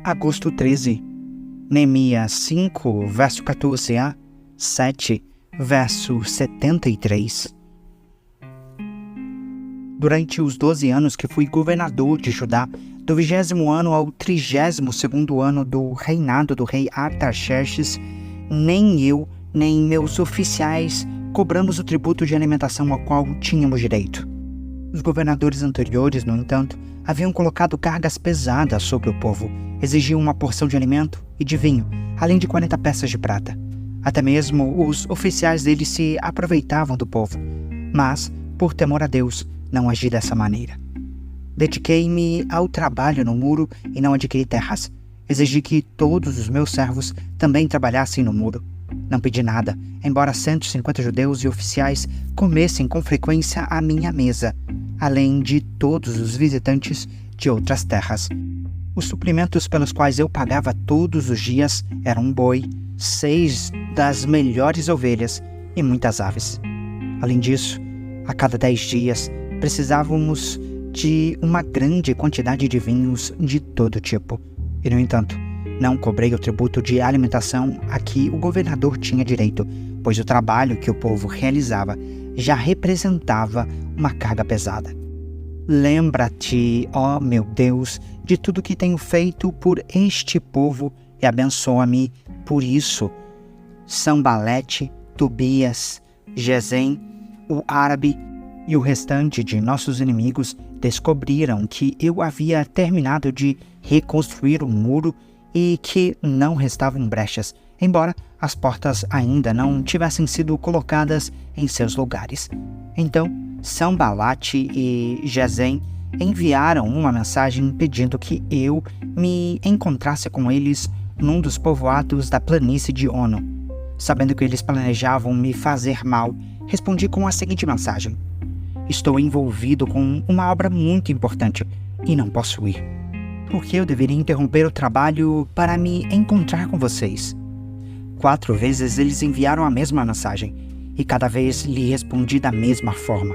Agosto 13, Neemias 5, verso 14a, 7, verso 73. Durante os 12 anos que fui governador de Judá, do 20º ano ao 32º ano do reinado do rei Artaxerxes, nem eu, nem meus oficiais cobramos o tributo de alimentação ao qual tínhamos direito. Os governadores anteriores, no entanto, haviam colocado cargas pesadas sobre o povo, exigiam uma porção de alimento e de vinho, além de 40 peças de prata. Até mesmo os oficiais deles se aproveitavam do povo, mas, por temor a Deus, não agi dessa maneira. Dediquei-me ao trabalho no muro e não adquiri terras. Exigi que todos os meus servos também trabalhassem no muro. Não pedi nada, embora 150 judeus e oficiais comessem com frequência à minha mesa, além de todos os visitantes de outras terras. Os suprimentos pelos quais eu pagava todos os dias eram um boi, 6 das melhores ovelhas e muitas aves. Além disso, a cada 10 dias, precisávamos de uma grande quantidade de vinhos de todo tipo. E, no entanto, não cobrei o tributo de alimentação a que o governador tinha direito, pois o trabalho que o povo realizava já representava uma carga pesada. Lembra-te, ó meu Deus, de tudo que tenho feito por este povo e abençoa-me por isso. Sanbalete, Tobias, Gesem, o árabe e o restante de nossos inimigos descobriram que eu havia terminado de reconstruir o muro e que não restavam brechas, embora as portas ainda não tivessem sido colocadas em seus lugares. Então, Sanbalate e Gesem enviaram uma mensagem pedindo que eu me encontrasse com eles num dos povoados da planície de Ono. Sabendo que eles planejavam me fazer mal, respondi com a seguinte mensagem: estou envolvido com uma obra muito importante e não posso ir. Por que eu deveria interromper o trabalho para me encontrar com vocês? 4 vezes eles enviaram a mesma mensagem, e cada vez lhe respondi da mesma forma.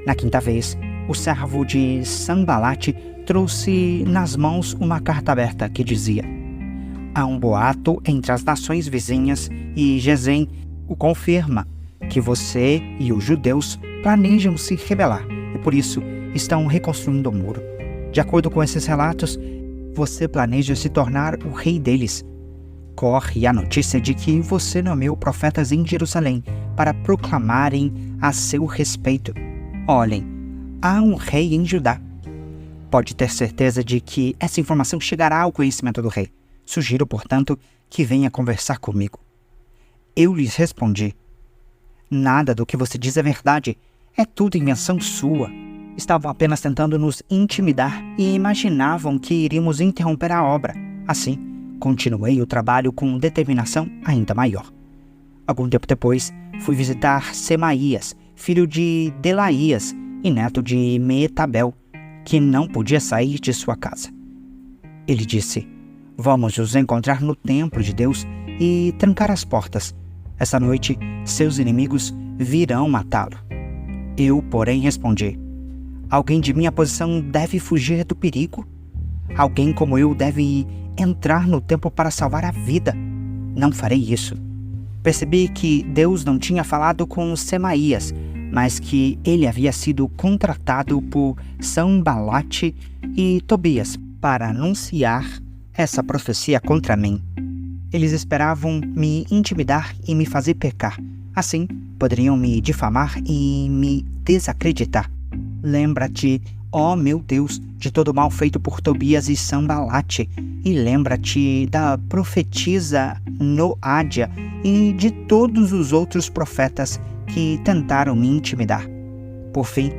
Na 5ª vez, o servo de Sanbalate trouxe nas mãos uma carta aberta que dizia: há um boato entre as nações vizinhas e Gesem o confirma que você e os judeus planejam se rebelar e por isso estão reconstruindo o muro. De acordo com esses relatos, você planeja se tornar o rei deles. Corre a notícia de que você nomeou profetas em Jerusalém para proclamarem a seu respeito: olhem, há um rei em Judá. Pode ter certeza de que essa informação chegará ao conhecimento do rei. Sugiro, portanto, que venha conversar comigo. Eu lhes respondi: nada do que você diz é verdade. É tudo invenção sua. Estavam apenas tentando nos intimidar e imaginavam que iríamos interromper a obra. Assim, continuei o trabalho com determinação ainda maior. Algum tempo depois, fui visitar Semaías, filho de Delaías e neto de Meetabel, que não podia sair de sua casa. Ele disse: vamos nos encontrar no templo de Deus e trancar as portas. Essa noite, seus inimigos virão matá-lo. Eu, porém, respondi: alguém de minha posição deve fugir do perigo? Alguém como eu deve entrar no templo para salvar a vida? Não farei isso. Percebi que Deus não tinha falado com Semaías, mas que ele havia sido contratado por Sanbalate e Tobias para anunciar essa profecia contra mim. Eles esperavam me intimidar e me fazer pecar. Assim, poderiam me difamar e me desacreditar. Lembra-te, ó meu Deus, de todo o mal feito por Tobias e Sanbalate, e lembra-te da profetisa Noádia e de todos os outros profetas que tentaram me intimidar. Por fim,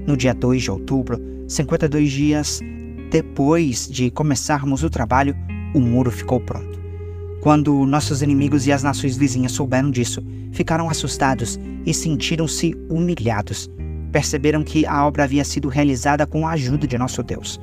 no dia 2 de outubro, 52 dias depois de começarmos o trabalho, o muro ficou pronto. Quando nossos inimigos e as nações vizinhas souberam disso, ficaram assustados e sentiram-se humilhados. Perceberam que a obra havia sido realizada com a ajuda de nosso Deus.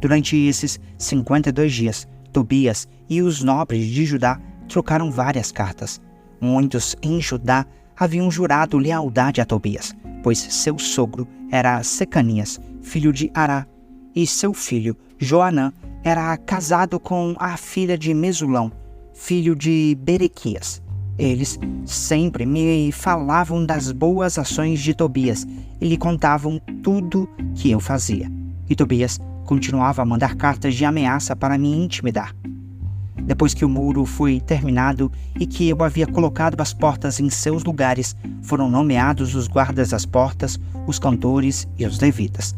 Durante esses 52 dias, Tobias e os nobres de Judá trocaram várias cartas. Muitos em Judá haviam jurado lealdade a Tobias, pois seu sogro era Secanias, filho de Ará, e seu filho Joanã era casado com a filha de Mesulão, filho de Berequias. Eles sempre me falavam das boas ações de Tobias e lhe contavam tudo que eu fazia. E Tobias continuava a mandar cartas de ameaça para me intimidar. Depois que o muro foi terminado e que eu havia colocado as portas em seus lugares, foram nomeados os guardas das portas, os cantores e os levitas.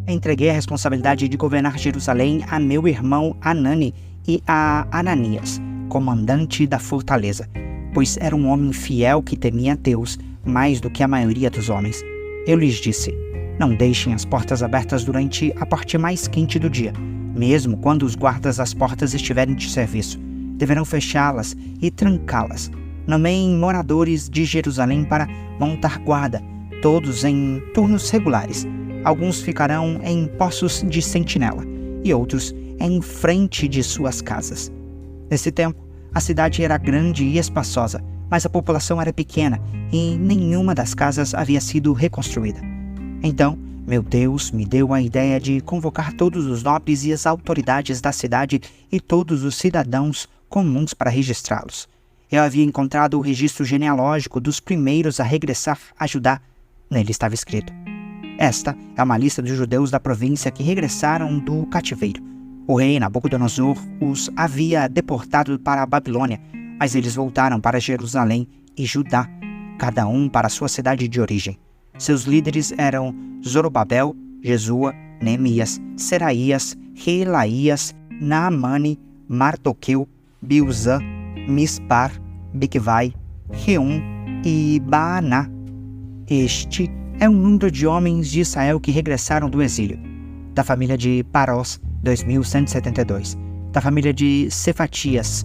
Entreguei a responsabilidade de governar Jerusalém a meu irmão Hanani e a Ananias, comandante da fortaleza, pois era um homem fiel que temia a Deus mais do que a maioria dos homens. Eu lhes disse: não deixem as portas abertas durante a parte mais quente do dia, mesmo quando os guardas das portas estiverem de serviço. Deverão fechá-las e trancá-las. Nomeiem moradores de Jerusalém para montar guarda, todos em turnos regulares. Alguns ficarão em postos de sentinela e outros em frente de suas casas. Nesse tempo, a cidade era grande e espaçosa, mas a população era pequena e nenhuma das casas havia sido reconstruída. Então, meu Deus me deu a ideia de convocar todos os nobres e as autoridades da cidade e todos os cidadãos comuns para registrá-los. Eu havia encontrado o registro genealógico dos primeiros a regressar a Judá. Nele estava escrito: esta é uma lista dos judeus da província que regressaram do cativeiro. O rei Nabucodonosor os havia deportado para a Babilônia, mas eles voltaram para Jerusalém e Judá, cada um para sua cidade de origem. Seus líderes eram Zorobabel, Jesua, Neemias, Seraías, Reelaías, Naamane, Mardoqueu, Bilzã, Mispar, Bigvai, Reum e Baaná. Este é o número de homens de Israel que regressaram do exílio. Da família de Parós, 2.172. Da família de Cefatias,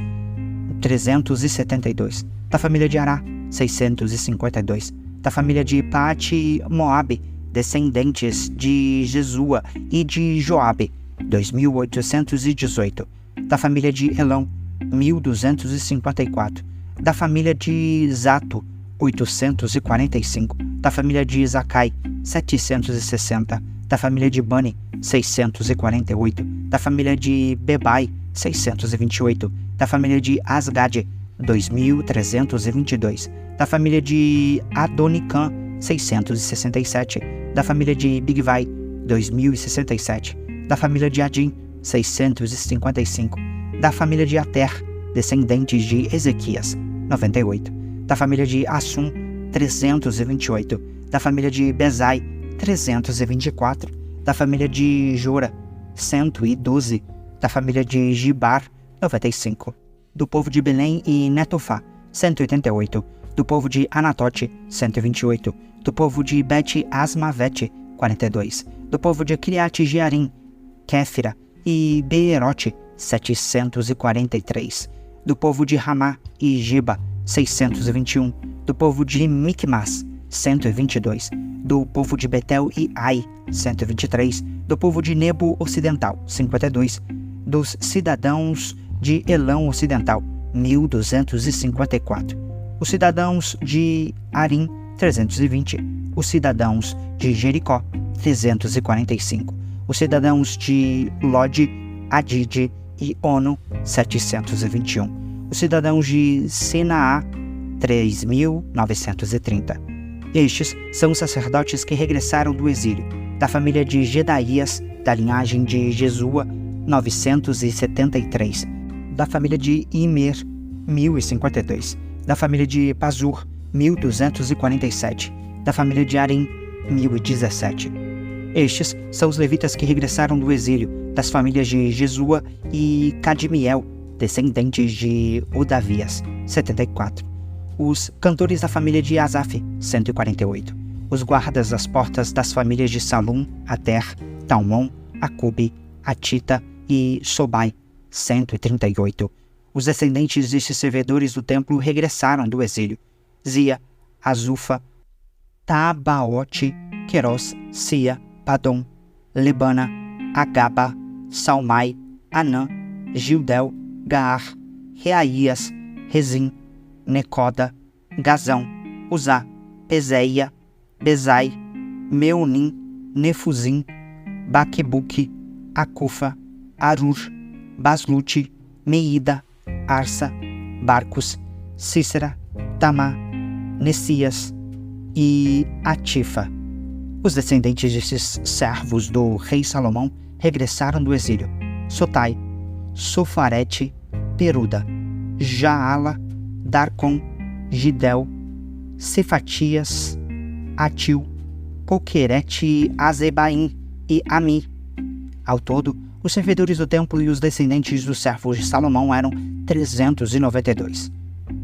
372. Da família de Ará, 652. Da família de Paati Moabe, descendentes de Jesua e de Joabe, 2.818. Da família de Elão, 1.254. Da família de Zato, 845. Da família de Zacai, 760. Da família de Bani, 648. Da família de Bebai, 628. Da família de Asgade, 2.322. Da família de Adonicã, 667. Da família de Bigvai, 2.067. Da família de Adim, 655. Da família de Ater, descendentes de Ezequias, 98. Da família de Assum, 328. Da família de Bezai, 324. Da família de Jora, 112. Da família de Gibar, 95. Do povo de Belém e Netofá, 188. Do povo de Anatote, 128. Do povo de Bet-Asmavete, 42. Do povo de Kiriat Jearim, Kéfira e Beerote, 743. Do povo de Ramá e Giba, 621. Do povo de Micmas, 122. Do povo de Betel e Ai, 123. Do povo de Nebo Ocidental, 52. Dos cidadãos de Elão Ocidental, 1.254. Os cidadãos de Arim, 320. Os cidadãos de Jericó, 345. Os cidadãos de Lode, Adide e Ono, 721. Os cidadãos de Senaá, 3.930. Estes são os sacerdotes que regressaram do exílio. Da família de Gedaías, da linhagem de Jesua, 973. Da família de Imer, 1.052. Da família de Pazur, 1.247. Da família de Arim, 1.017. Estes são os levitas que regressaram do exílio, das famílias de Jesua e Cadmiel, descendentes de Odavias, 74. Os cantores da família de Asaf, 148. Os guardas das portas das famílias de Salum, Ater, Talmon, Acube, Atita e Sobai, 138. Os descendentes destes servidores do templo regressaram do exílio: Zia, Azufa, Tabaote, Queros, Sia, Padom, Lebana, Agaba, Salmai, Anã, Gildel, Gaar, Reaías, Rezim, Necoda, Gazão, Uzá, Pezeia, Bezai, Meunim, Nefuzim, Baquebuque, Acufa, Arur, Baslute, Meida, Arsa, Barcos, Cícera, Tamá, Nessias e Atifa. Os descendentes desses servos do rei Salomão regressaram do exílio: Sotai, Sofarete, Peruda, Jaala, Darcon, Gidel, Cefatias, Atil, Poquerete, Azebaim e Ami. Ao todo, os servidores do templo e os descendentes dos servos de Salomão eram 392.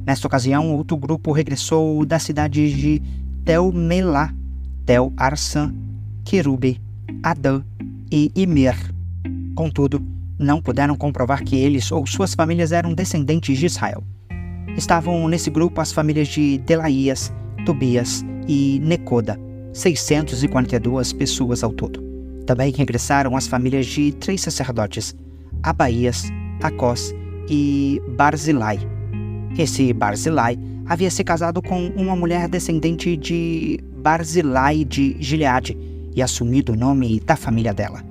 Nesta ocasião, outro grupo regressou das cidades de Tel-Melá, Tel-Arsã, Querube, Adã e Imer. Contudo, não puderam comprovar que eles ou suas famílias eram descendentes de Israel. Estavam nesse grupo as famílias de Delaías, Tobias e Necoda, 642 pessoas ao todo. Também regressaram as famílias de 3 sacerdotes, Abaías, Acós e Barzilai. Esse Barzilai havia se casado com uma mulher descendente de Barzilai de Gileade e assumido o nome da família dela.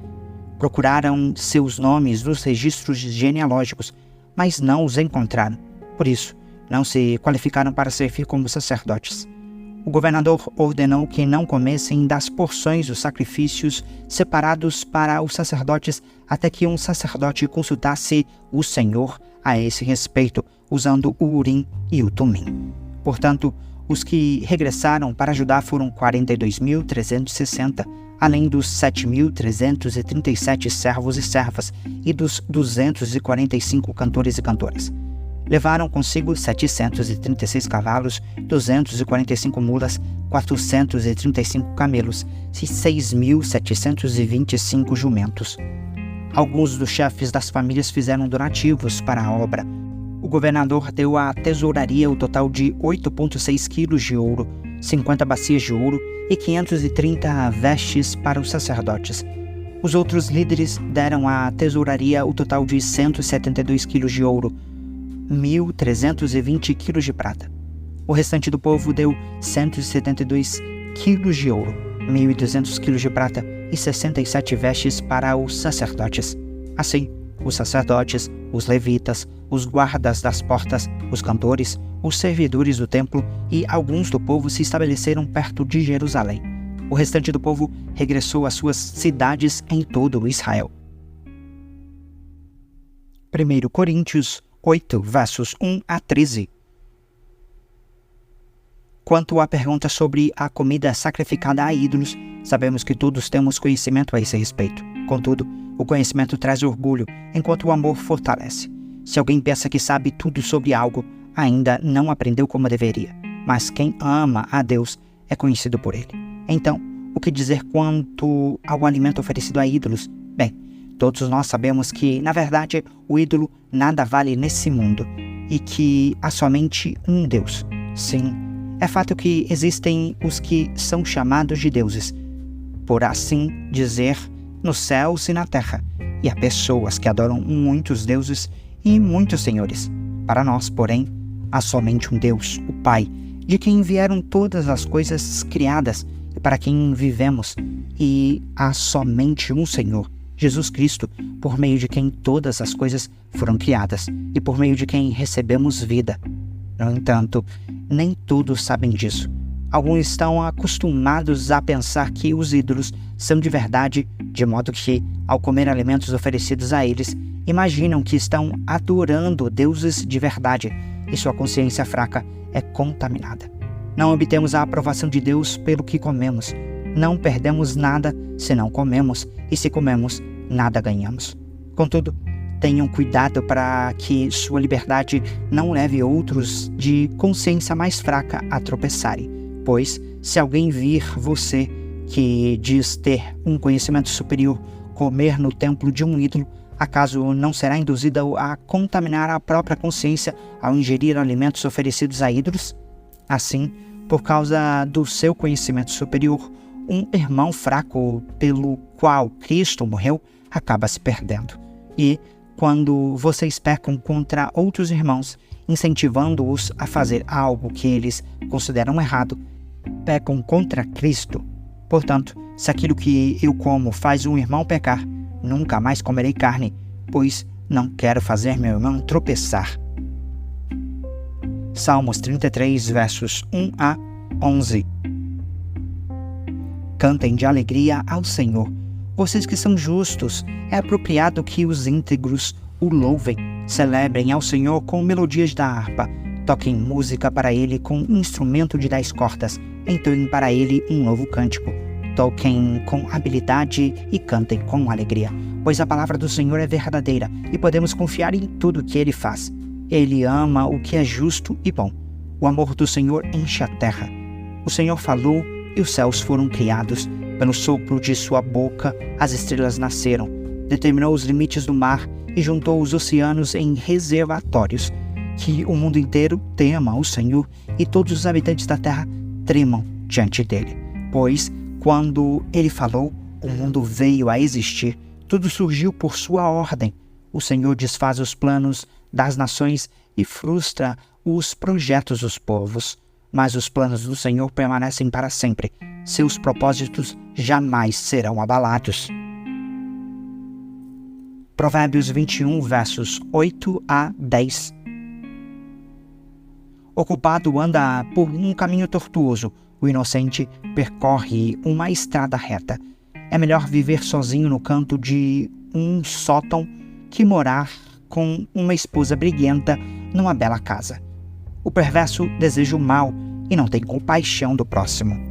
Procuraram seus nomes nos registros genealógicos, mas não os encontraram. Por isso, não se qualificaram para servir como sacerdotes. O governador ordenou que não comessem das porções dos sacrifícios separados para os sacerdotes até que um sacerdote consultasse o Senhor a esse respeito, usando o Urim e o Tumim. Portanto, os que regressaram para Judá foram 42.360, além dos 7.337 servos e servas e dos 245 cantores e cantoras. Levaram consigo 736 cavalos, 245 mulas, 435 camelos e 6.725 jumentos. Alguns dos chefes das famílias fizeram donativos para a obra. O governador deu à tesouraria o total de 8,6 quilos de ouro, 50 bacias de ouro e 530 vestes para os sacerdotes. Os outros líderes deram à tesouraria o total de 172 quilos de ouro, 1.320 quilos de prata. O restante do povo deu 172 quilos de ouro, 1.200 quilos de prata e 67 vestes para os sacerdotes. Assim, os sacerdotes, os levitas, os guardas das portas, os cantores, os servidores do templo e alguns do povo se estabeleceram perto de Jerusalém. O restante do povo regressou às suas cidades em todo Israel. 1 Coríntios 8, versos 1 a 13. Quanto à pergunta sobre a comida sacrificada a ídolos, sabemos que todos temos conhecimento a esse respeito. Contudo, o conhecimento traz orgulho, enquanto o amor fortalece. Se alguém pensa que sabe tudo sobre algo, ainda não aprendeu como deveria. Mas quem ama a Deus é conhecido por Ele. Então, o que dizer quanto ao alimento oferecido a ídolos? Bem, todos nós sabemos que, na verdade, o ídolo nada vale nesse mundo e que há somente um Deus. Sim, é fato que existem os que são chamados de deuses, por assim dizer, nos céus e na terra, e há pessoas que adoram muitos deuses e muitos senhores. Para nós, porém, há somente um Deus, o Pai, de quem vieram todas as coisas criadas e para quem vivemos, e há somente um Senhor, Jesus Cristo, por meio de quem todas as coisas foram criadas e por meio de quem recebemos vida. No entanto, nem todos sabem disso. Alguns estão acostumados a pensar que os ídolos são de verdade, de modo que, ao comer alimentos oferecidos a eles, imaginam que estão adorando deuses de verdade e sua consciência fraca é contaminada. Não obtemos a aprovação de Deus pelo que comemos. Não perdemos nada se não comemos, e se comemos, nada ganhamos. Contudo, tenham cuidado para que sua liberdade não leve outros de consciência mais fraca a tropeçarem, pois, se alguém vir você, que diz ter um conhecimento superior, comer no templo de um ídolo, acaso não será induzida a contaminar a própria consciência ao ingerir alimentos oferecidos a ídolos? Assim, por causa do seu conhecimento superior, um irmão fraco pelo qual Cristo morreu acaba se perdendo. E, quando vocês pecam contra outros irmãos, incentivando-os a fazer algo que eles consideram errado, pecam contra Cristo. Portanto, se aquilo que eu como faz um irmão pecar, nunca mais comerei carne, pois não quero fazer meu irmão tropeçar. Salmos 33, versos 1 a 11. Cantem de alegria ao Senhor. Vocês que são justos, é apropriado que os íntegros o louvem. Celebrem ao Senhor com melodias da harpa. Toquem música para Ele com instrumento de 10 cordas. Entoem para Ele um novo cântico. Toquem com habilidade e cantem com alegria. Pois a palavra do Senhor é verdadeira e podemos confiar em tudo que Ele faz. Ele ama o que é justo e bom. O amor do Senhor enche a terra. O Senhor falou e os céus foram criados. Pelo sopro de sua boca, as estrelas nasceram. Determinou os limites do mar e juntou os oceanos em reservatórios. Que o mundo inteiro tema o Senhor e todos os habitantes da terra tremam diante dele. Pois, quando ele falou, o mundo veio a existir. Tudo surgiu por sua ordem. O Senhor desfaz os planos das nações e frustra os projetos dos povos. Mas os planos do Senhor permanecem para sempre. Seus propósitos jamais serão abalados. Provérbios 21, versos 8 a 10. O culpado anda por um caminho tortuoso. O inocente percorre uma estrada reta. É melhor viver sozinho no canto de um sótão que morar com uma esposa briguenta numa bela casa. O perverso deseja o mal e não tem compaixão do próximo.